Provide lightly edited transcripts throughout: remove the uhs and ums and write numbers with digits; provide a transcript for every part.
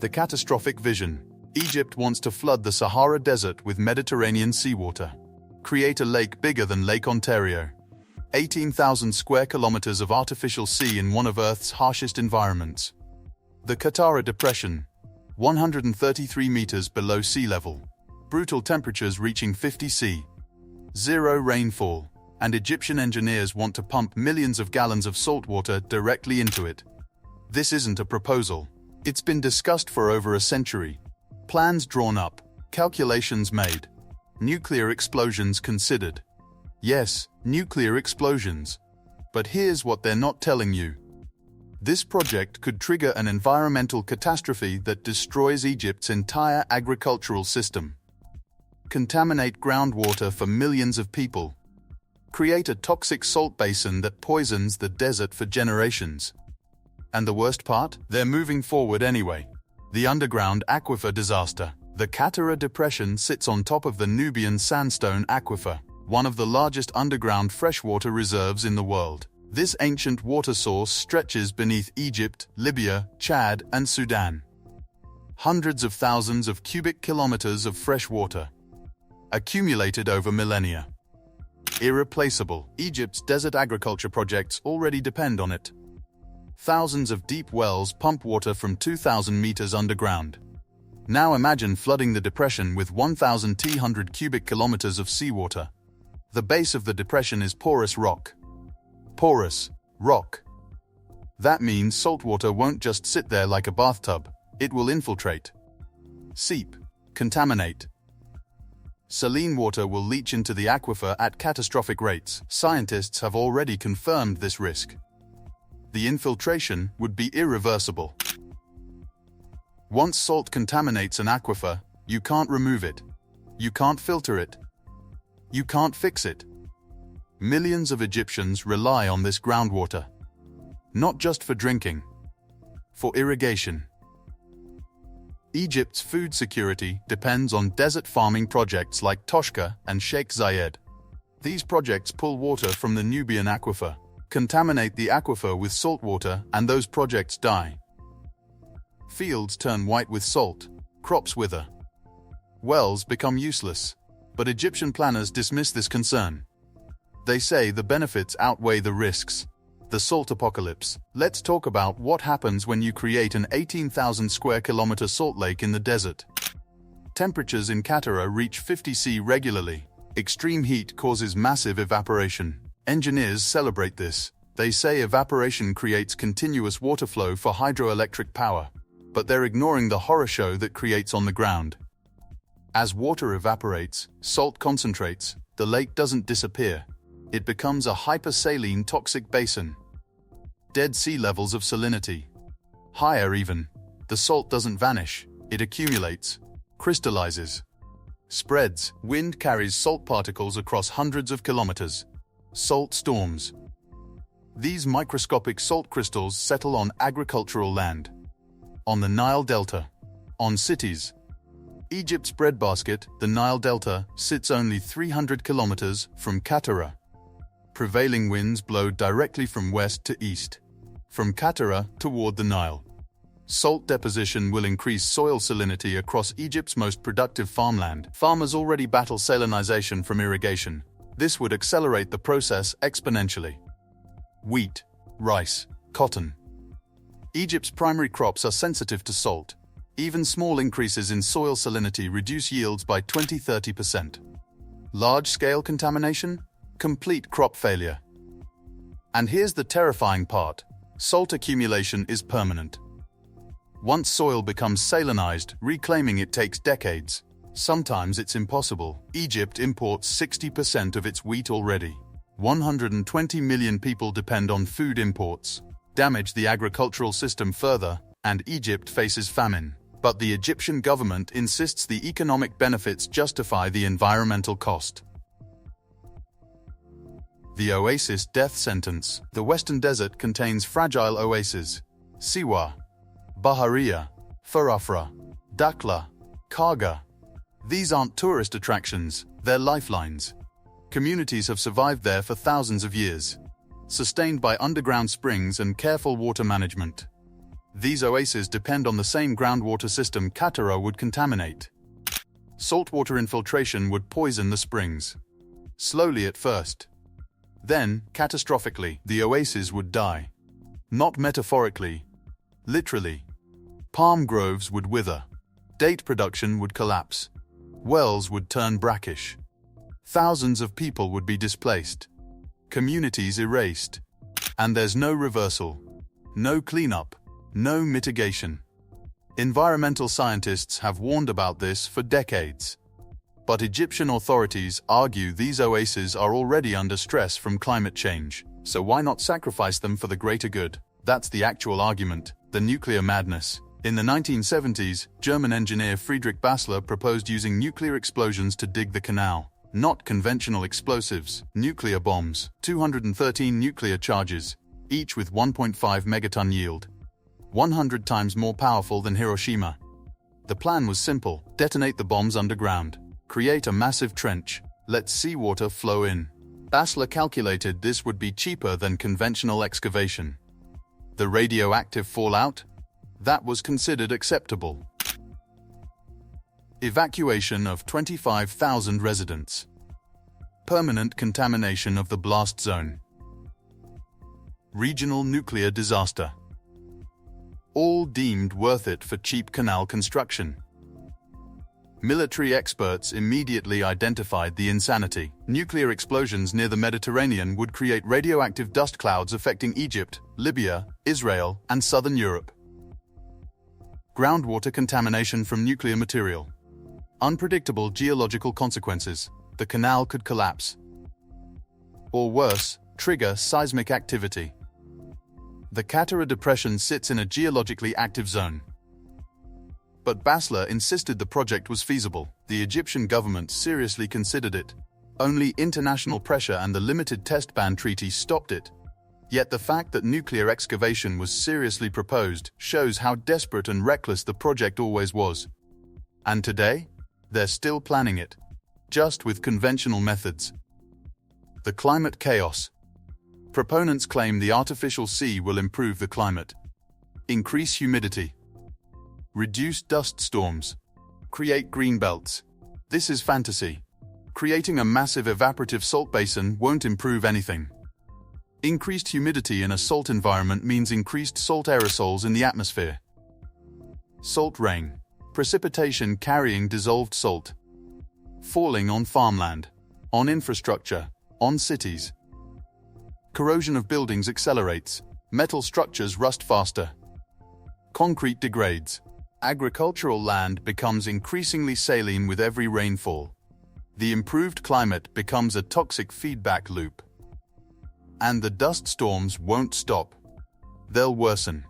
The catastrophic vision. Egypt wants to flood the Sahara Desert with Mediterranean seawater. Create a lake bigger than Lake Ontario. 18,000 square kilometers of artificial sea in one of Earth's harshest environments. The Qattara Depression. 133 meters below sea level. Brutal temperatures reaching 50 C. Zero rainfall. And Egyptian engineers want to pump millions of gallons of saltwater directly into it. This isn't a proposal. It's been discussed for over a century. Plans drawn up, calculations made. Nuclear explosions considered. Yes, nuclear explosions. But here's what they're not telling you. This project could trigger an environmental catastrophe that destroys Egypt's entire agricultural system. Contaminate groundwater for millions of people. Create a toxic salt basin that poisons the desert for generations. And the worst part? They're moving forward anyway. The underground aquifer disaster. The Qattara Depression sits on top of the Nubian Sandstone Aquifer, one of the largest underground freshwater reserves in the world. This ancient water source stretches beneath Egypt, Libya, Chad, and Sudan. Hundreds of thousands of cubic kilometers of fresh water, accumulated over millennia. Irreplaceable. Egypt's desert agriculture projects already depend on it. Thousands of deep wells pump water from 2,000 meters underground. Now imagine flooding the depression with 1,200 cubic kilometers of seawater. The base of the depression is porous rock. Porous rock. That means saltwater won't just sit there like a bathtub. It will infiltrate, seep, contaminate. Saline water will leach into the aquifer at catastrophic rates. Scientists have already confirmed this risk. The infiltration would be irreversible. Once salt contaminates an aquifer, you can't remove it. You can't filter it. You can't fix it. Millions of Egyptians rely on this groundwater. Not just for drinking, for irrigation. Egypt's food security depends on desert farming projects like Toshka and Sheikh Zayed. These projects pull water from the Nubian aquifer, contaminate the aquifer with salt water, and those projects die. Fields turn white with salt, crops wither. Wells become useless. But Egyptian planners dismiss this concern. They say the benefits outweigh the risks. The salt apocalypse. Let's talk about what happens when you create an 18,000 square kilometer salt lake in the desert. Temperatures in Qattara reach 50 C regularly. Extreme heat causes massive evaporation. Engineers celebrate this. They say evaporation creates continuous water flow for hydroelectric power. But they're ignoring the horror show that creates on the ground. As water evaporates, salt concentrates, the lake doesn't disappear. It becomes a hypersaline toxic basin. Dead sea levels of salinity. Higher even. The salt doesn't vanish. It accumulates, crystallizes, spreads. Wind carries salt particles across hundreds of kilometers. Salt storms. These microscopic salt crystals settle on agricultural land, on the Nile Delta, on cities. Egypt's breadbasket, the Nile Delta, sits only 300 kilometers from Qattara. Prevailing winds blow directly from west to east, from Qattara toward the Nile. Salt deposition will increase soil salinity across Egypt's most productive farmland. Farmers already battle salinization from irrigation. This would accelerate the process exponentially. Wheat, rice, cotton. Egypt's primary crops are sensitive to salt. Even small increases in soil salinity reduce yields by 20–30%. Large-scale contamination? Complete crop failure. And here's the terrifying part. Salt accumulation is permanent. Once soil becomes salinized, reclaiming it takes decades. Sometimes it's impossible. Egypt imports 60% of its wheat already. 120 million people depend on food imports. Damage the agricultural system further, and Egypt faces famine. But the Egyptian government insists the economic benefits justify the environmental cost. The oasis death sentence. The Western Desert contains fragile oases. Siwa, Bahariya, Farafra, Dakhla, Karga. These aren't tourist attractions, they're lifelines. Communities have survived there for thousands of years, sustained by underground springs and careful water management. These oases depend on the same groundwater system Qattara would contaminate. Saltwater infiltration would poison the springs. Slowly at first. Then, catastrophically, the oases would die. Not metaphorically. Literally. Palm groves would wither. Date production would collapse. Wells would turn brackish. Thousands of people would be displaced. Communities erased. And there's no reversal. No cleanup. No mitigation. Environmental scientists have warned about this for decades. But Egyptian authorities argue these oases are already under stress from climate change, so why not sacrifice them for the greater good? That's the actual argument, the nuclear madness. In the 1970s, German engineer Friedrich Basler proposed using nuclear explosions to dig the canal. Not conventional explosives, nuclear bombs, 213 nuclear charges, each with 1.5 megaton yield. 100 times more powerful than Hiroshima. The plan was simple: detonate the bombs underground, create a massive trench, let seawater flow in. Basler calculated this would be cheaper than conventional excavation. The radioactive fallout? That was considered acceptable. Evacuation of 25,000 residents. Permanent contamination of the blast zone. Regional nuclear disaster. All deemed worth it for cheap canal construction. Military experts immediately identified the insanity. Nuclear explosions near the Mediterranean would create radioactive dust clouds affecting Egypt, Libya, Israel, and southern Europe. Groundwater contamination from nuclear material. Unpredictable geological consequences. The canal could collapse. Or worse, trigger seismic activity. The Qattara Depression sits in a geologically active zone. But Basler insisted the project was feasible. The Egyptian government seriously considered it. Only international pressure and the limited test ban treaty stopped it. Yet the fact that nuclear excavation was seriously proposed shows how desperate and reckless the project always was. And today, they're still planning it, just with conventional methods. The climate chaos. Proponents claim the artificial sea will improve the climate, increase humidity, reduce dust storms, create green belts. This is fantasy. Creating a massive evaporative salt basin won't improve anything. Increased humidity in a salt environment means increased salt aerosols in the atmosphere. Salt rain. Precipitation carrying dissolved salt. Falling on farmland, on infrastructure, on cities. Corrosion of buildings accelerates. Metal structures rust faster. Concrete degrades. Agricultural land becomes increasingly saline with every rainfall. The improved climate becomes a toxic feedback loop. And the dust storms won't stop. They'll worsen.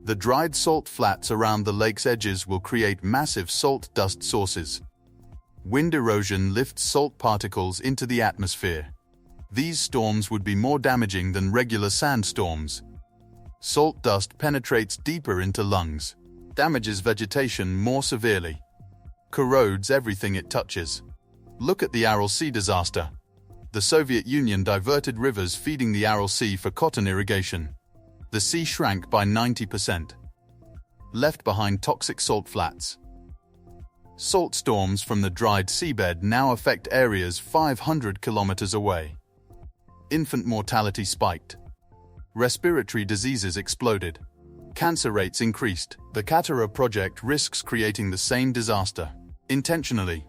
The dried salt flats around the lake's edges will create massive salt dust sources. Wind erosion lifts salt particles into the atmosphere. These storms would be more damaging than regular sandstorms. Salt dust penetrates deeper into lungs, damages vegetation more severely, corrodes everything it touches. Look at the Aral Sea disaster. The Soviet Union diverted rivers feeding the Aral Sea for cotton irrigation. The sea shrank by 90%. Left behind toxic salt flats. Salt storms from the dried seabed now affect areas 500 kilometers away. Infant mortality spiked. Respiratory diseases exploded. Cancer rates increased. The Qattara project risks creating the same disaster. Intentionally.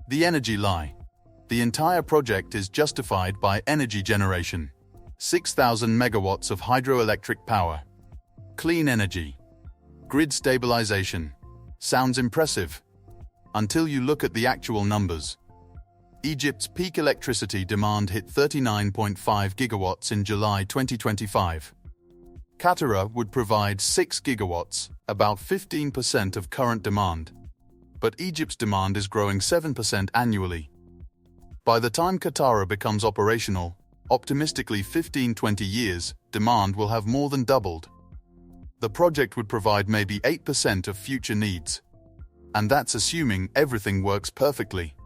The energy lie. The entire project is justified by energy generation. 6,000 megawatts of hydroelectric power. Clean energy. Grid stabilization. Sounds impressive. Until you look at the actual numbers. Egypt's peak electricity demand hit 39.5 gigawatts in July 2025. Qattara would provide 6 gigawatts, about 15% of current demand. But Egypt's demand is growing 7% annually. By the time Qattara becomes operational, optimistically 15-20 years, demand will have more than doubled. The project would provide maybe 8% of future needs. And that's assuming everything works perfectly.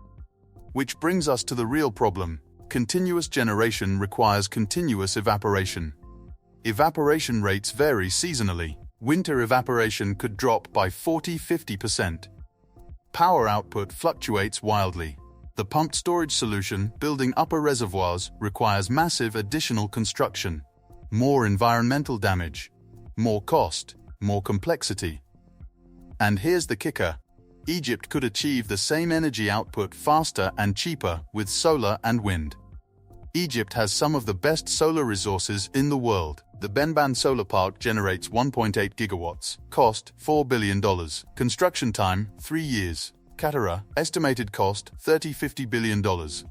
Which brings us to the real problem. Continuous generation requires continuous evaporation. Evaporation rates vary seasonally. Winter evaporation could drop by 40–50%. Power output fluctuates wildly. The pumped storage solution, building upper reservoirs, requires massive additional construction. More environmental damage. More cost. More complexity. And here's the kicker. Egypt could achieve the same energy output faster and cheaper with solar and wind. Egypt has some of the best solar resources in the world. The Benban Solar Park generates 1.8 gigawatts. Cost, $4 billion. Construction time, 3 years. Qattara, estimated cost, $30–50 billion.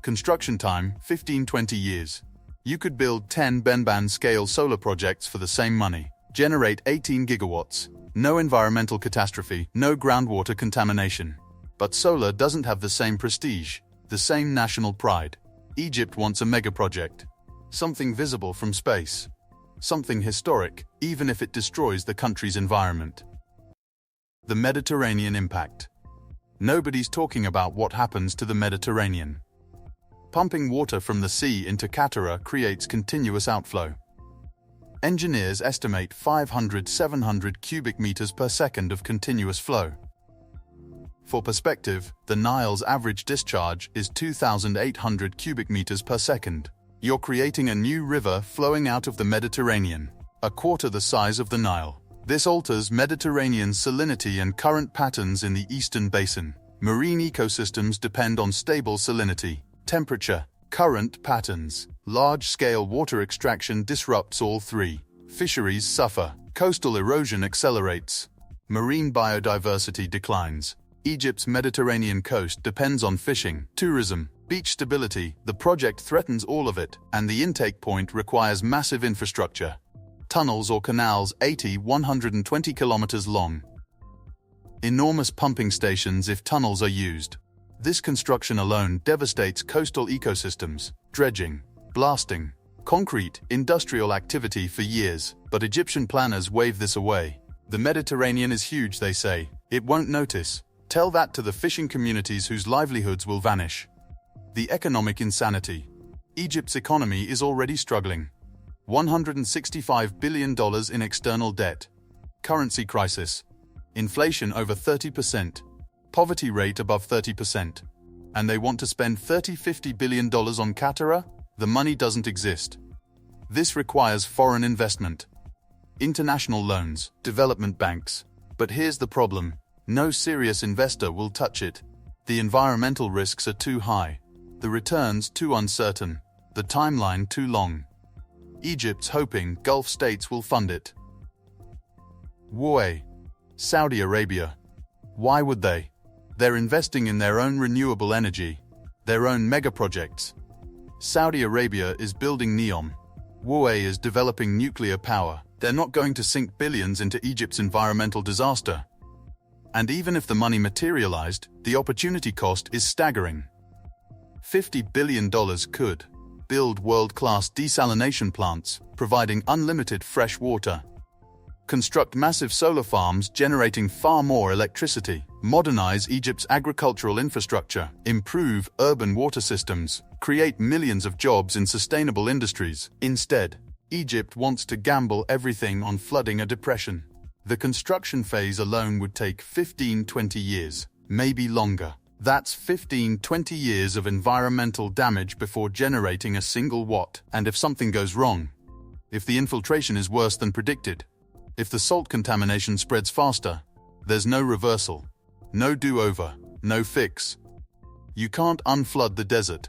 Construction time, 15–20 years. You could build 10 Benban-scale solar projects for the same money. Generate 18 gigawatts. No environmental catastrophe, no groundwater contamination. But solar doesn't have the same prestige, the same national pride. Egypt wants a megaproject. Something visible from space. Something historic, even if it destroys the country's environment. The Mediterranean impact. Nobody's talking about what happens to the Mediterranean. Pumping water from the sea into Qattara creates continuous outflow. Engineers estimate 500–700 cubic meters per second of continuous flow. For perspective, the Nile's average discharge is 2,800 cubic meters per second. You're creating a new river flowing out of the Mediterranean, a quarter the size of the Nile. This alters Mediterranean salinity and current patterns in the eastern basin. Marine ecosystems depend on stable salinity, temperature, current patterns. Large-scale water extraction disrupts all three. Fisheries suffer. Coastal erosion accelerates. Marine biodiversity declines. Egypt's Mediterranean coast depends on fishing, tourism, beach stability. The project threatens all of it, and the intake point requires massive infrastructure. Tunnels or canals 80–120 kilometers long. Enormous pumping stations if tunnels are used. This construction alone devastates coastal ecosystems. Dredging, blasting, concrete, industrial activity for years, but Egyptian planners wave this away. The Mediterranean is huge, they say. It won't notice. Tell that to the fishing communities whose livelihoods will vanish. The economic insanity. Egypt's economy is already struggling. $165 billion in external debt. Currency crisis. Inflation over 30%. Poverty rate above 30%. And they want to spend $30–50 billion on Qattara? The money doesn't exist. This requires foreign investment. International loans, development banks. But here's the problem. No serious investor will touch it. The environmental risks are too high. The returns too uncertain. The timeline too long. Egypt's hoping Gulf states will fund it. UAE. Saudi Arabia. Why would they? They're investing in their own renewable energy, their own megaprojects. Saudi Arabia is building NEOM. UAE is developing nuclear power. They're not going to sink billions into Egypt's environmental disaster. And even if the money materialized, the opportunity cost is staggering. $50 billion could build world-class desalination plants, providing unlimited fresh water. Construct massive solar farms generating far more electricity. Modernize Egypt's agricultural infrastructure. Improve urban water systems. Create millions of jobs in sustainable industries. Instead, Egypt wants to gamble everything on flooding a depression. The construction phase alone would take 15–20 years, maybe longer. That's 15–20 years of environmental damage before generating a single watt. And if something goes wrong, if the infiltration is worse than predicted, if the salt contamination spreads faster, there's no reversal, no do-over, no fix. You can't unflood the desert.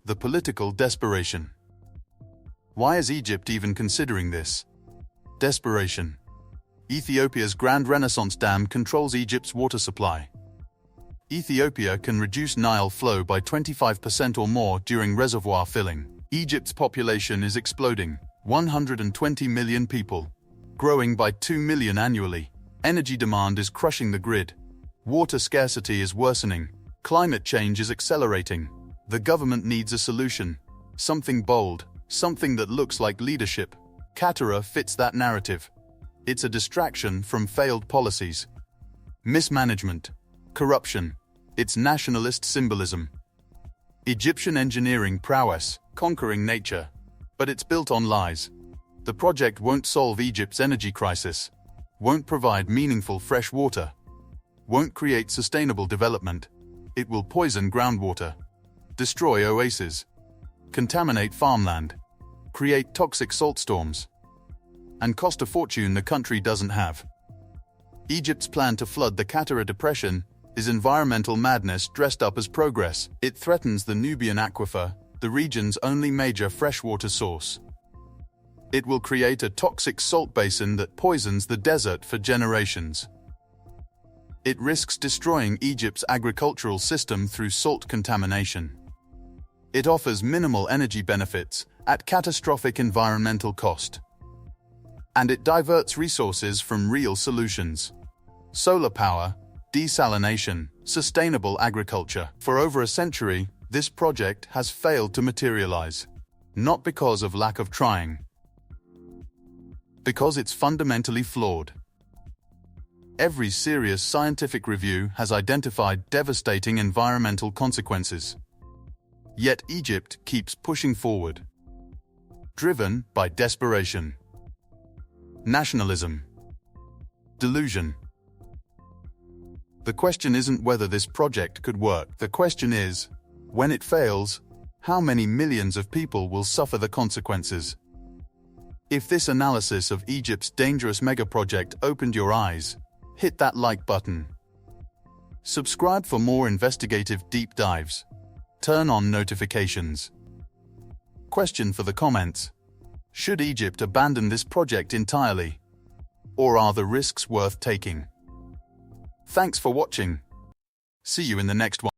The political desperation. Why is Egypt even considering this? Desperation. Ethiopia's Grand Renaissance Dam controls Egypt's water supply. Ethiopia can reduce Nile flow by 25% or more during reservoir filling. Egypt's population is exploding, 120 million people, growing by 2 million annually. Energy demand is crushing the grid. Water scarcity is worsening. Climate change is accelerating. The government needs a solution. Something bold, something that looks like leadership. Qattara fits that narrative. It's a distraction from failed policies. Mismanagement. Corruption. It's nationalist symbolism. Egyptian engineering prowess, conquering nature. But it's built on lies. The project won't solve Egypt's energy crisis. won't provide meaningful fresh water, won't create sustainable development. It will poison groundwater, destroy oases, contaminate farmland, create toxic salt storms, and cost a fortune the country doesn't have. Egypt's plan to flood the Qattara Depression is environmental madness dressed up as progress. It threatens the Nubian Aquifer, the region's only major freshwater source. It will create a toxic salt basin that poisons the desert for generations. It risks destroying Egypt's agricultural system through salt contamination. It offers minimal energy benefits at catastrophic environmental cost. And it diverts resources from real solutions: solar power, desalination, sustainable agriculture. For over a century, this project has failed to materialize. Not because of lack of trying, because it's fundamentally flawed. Every serious scientific review has identified devastating environmental consequences. Yet Egypt keeps pushing forward, driven by desperation, nationalism, delusion. The question isn't whether this project could work. The question is, when it fails, how many millions of people will suffer the consequences? If this analysis of Egypt's dangerous megaproject opened your eyes, hit that like button. Subscribe for more investigative deep dives. Turn on notifications. Question for the comments: should Egypt abandon this project entirely? Or are the risks worth taking? Thanks for watching. See you in the next one.